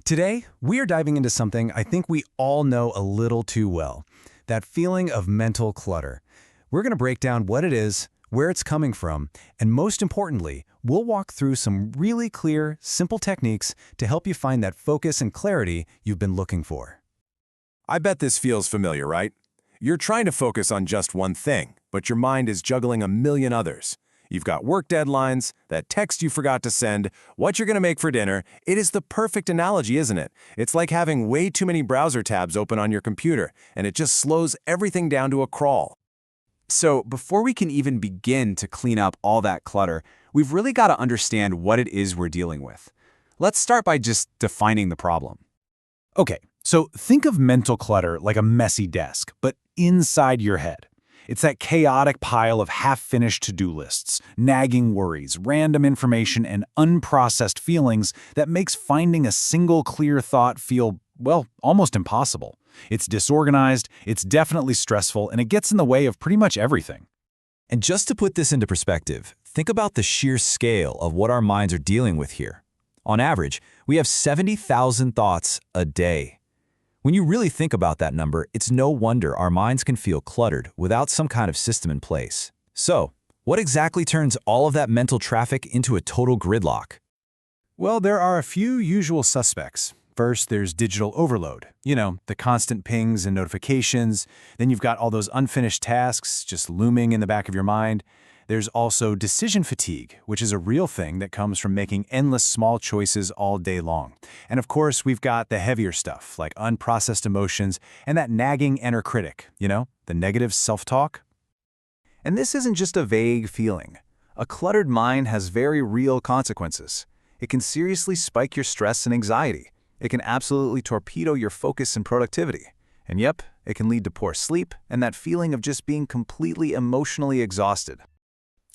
Today, we are diving into something I think we all know a little too well, that feeling of mental clutter. We're going to break down what it is, where it's coming from, and most importantly, we'll walk through some really clear, simple techniques to help you find that focus and clarity you've been looking for. I bet this feels familiar, right? You're trying to focus on just one thing, but your mind is juggling a million others. You've got work deadlines, that text you forgot to send, what you're going to make for dinner. It is the perfect analogy, isn't it? It's like having way too many browser tabs open on your computer, and it just slows everything down to a crawl. So before we can even begin to clean up all that clutter, we've really got to understand what it is we're dealing with. Let's start by just defining the problem. Okay, so think of mental clutter like a messy desk, but inside your head. It's that chaotic pile of half-finished to-do lists, nagging worries, random information, and unprocessed feelings that makes finding a single clear thought feel, well, almost impossible. It's disorganized, it's definitely stressful, and it gets in the way of pretty much everything. And just to put this into perspective, think about the sheer scale of what our minds are dealing with here. On average, we have 70,000 thoughts a day. When you really think about that number, it's no wonder our minds can feel cluttered without some kind of system in place. So, what exactly turns all of that mental traffic into a total gridlock? Well, there are a few usual suspects. First, there's digital overload. The constant pings and notifications. Then you've got all those unfinished tasks just looming in the back of your mind. There's also decision fatigue, which is a real thing that comes from making endless small choices all day long. And of course, we've got the heavier stuff, like unprocessed emotions and that nagging inner critic, the negative self-talk. And this isn't just a vague feeling. A cluttered mind has very real consequences. It can seriously spike your stress and anxiety. It can absolutely torpedo your focus and productivity. And yep, it can lead to poor sleep and that feeling of just being completely emotionally exhausted.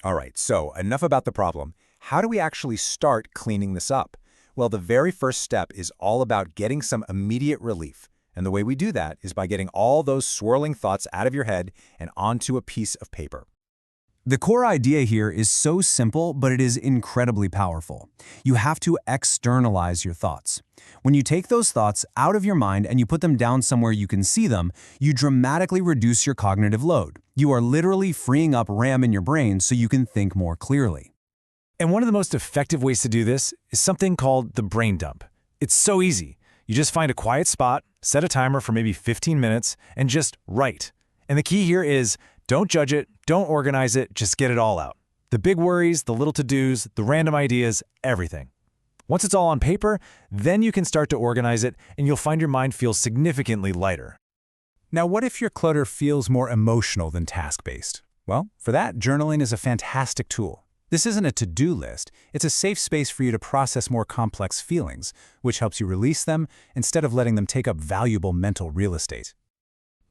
All right, so enough about the problem. How do we actually start cleaning this up? Well, the very first step is all about getting some immediate relief. And the way we do that is by getting all those swirling thoughts out of your head and onto a piece of paper. The core idea here is so simple, but it is incredibly powerful. You have to externalize your thoughts. When you take those thoughts out of your mind and you put them down somewhere you can see them, you dramatically reduce your cognitive load. You are literally freeing up RAM in your brain so you can think more clearly. And one of the most effective ways to do this is something called the brain dump. It's so easy. You just find a quiet spot, set a timer for maybe 15 minutes, and just write. And the key here is don't judge it, don't organize it, just get it all out. The big worries, the little to-dos, the random ideas, everything. Once it's all on paper, then you can start to organize it and you'll find your mind feels significantly lighter. Now, what if your clutter feels more emotional than task-based? Well, for that, journaling is a fantastic tool. This isn't a to-do list. It's a safe space for you to process more complex feelings, which helps you release them instead of letting them take up valuable mental real estate.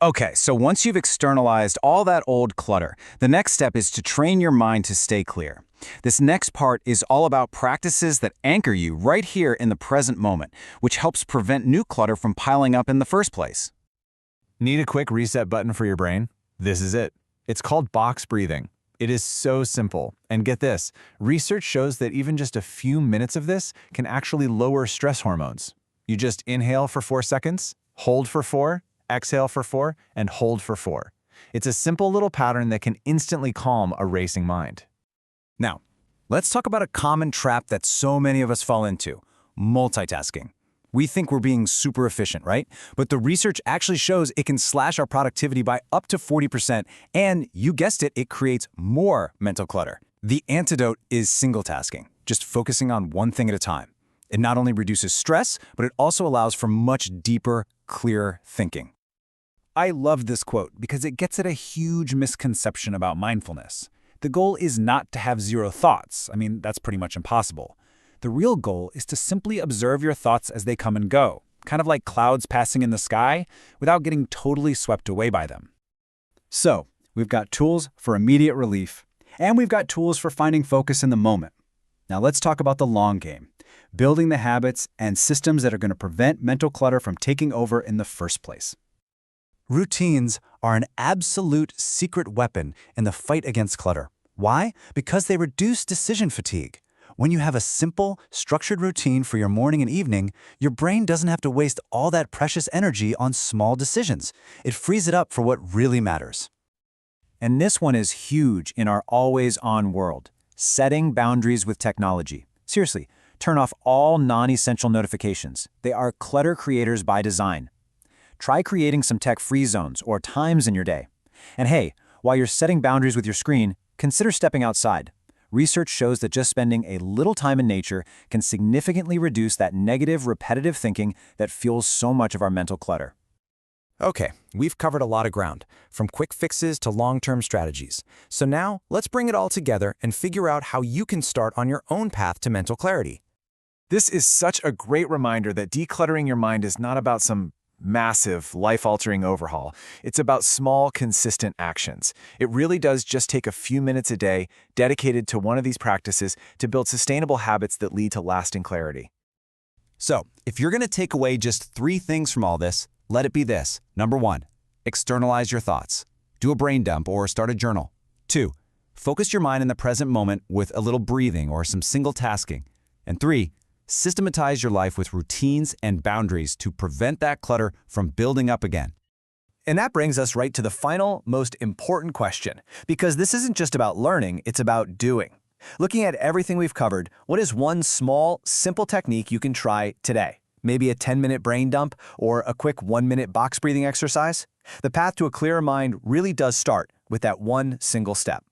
Okay, so once you've externalized all that old clutter, the next step is to train your mind to stay clear. This next part is all about practices that anchor you right here in the present moment, which helps prevent new clutter from piling up in the first place. Need a quick reset button for your brain? This is it. It's called box breathing. It is so simple. And get this, research shows that even just a few minutes of this can actually lower stress hormones. You just inhale for 4 seconds, hold for 4, exhale for 4, and hold for 4. It's a simple little pattern that can instantly calm a racing mind. Now, let's talk about a common trap that so many of us fall into: multitasking. We think we're being super efficient, right? But the research actually shows it can slash our productivity by up to 40%, and you guessed it, it creates more mental clutter. The antidote is single tasking, just focusing on one thing at a time. It not only reduces stress, but it also allows for much deeper, clearer thinking. I love this quote because it gets at a huge misconception about mindfulness. The goal is not to have zero thoughts. I mean, that's pretty much impossible. The real goal is to simply observe your thoughts as they come and go, kind of like clouds passing in the sky, without getting totally swept away by them. So, we've got tools for immediate relief, and we've got tools for finding focus in the moment. Now let's talk about the long game, building the habits and systems that are going to prevent mental clutter from taking over in the first place. Routines are an absolute secret weapon in the fight against clutter. Why? Because they reduce decision fatigue. When you have a simple, structured routine for your morning and evening, your brain doesn't have to waste all that precious energy on small decisions. It frees it up for what really matters. And this one is huge in our always-on world, setting boundaries with technology. Seriously, turn off all non-essential notifications. They are clutter creators by design. Try creating some tech-free zones or times in your day. And hey, while you're setting boundaries with your screen, consider stepping outside. Research shows that just spending a little time in nature can significantly reduce that negative, repetitive thinking that fuels so much of our mental clutter. Okay, we've covered a lot of ground, from quick fixes to long-term strategies. So now, let's bring it all together and figure out how you can start on your own path to mental clarity. This is such a great reminder that decluttering your mind is not about some massive, life-altering overhaul. It's about small, consistent actions. It really does just take a few minutes a day dedicated to one of these practices to build sustainable habits that lead to lasting clarity. So, if you're going to take away just 3 things from all this, let it be this. Number 1, externalize your thoughts. Do a brain dump or start a journal. 2, focus your mind in the present moment with a little breathing or some single tasking. And 3, systematize your life with routines and boundaries to prevent that clutter from building up again. And that brings us right to the final, most important question, because this isn't just about learning, it's about doing. Looking at everything we've covered, what is one small, simple technique you can try today? Maybe a 10-minute brain dump or a quick 1-minute box breathing exercise? The path to a clearer mind really does start with that one single step.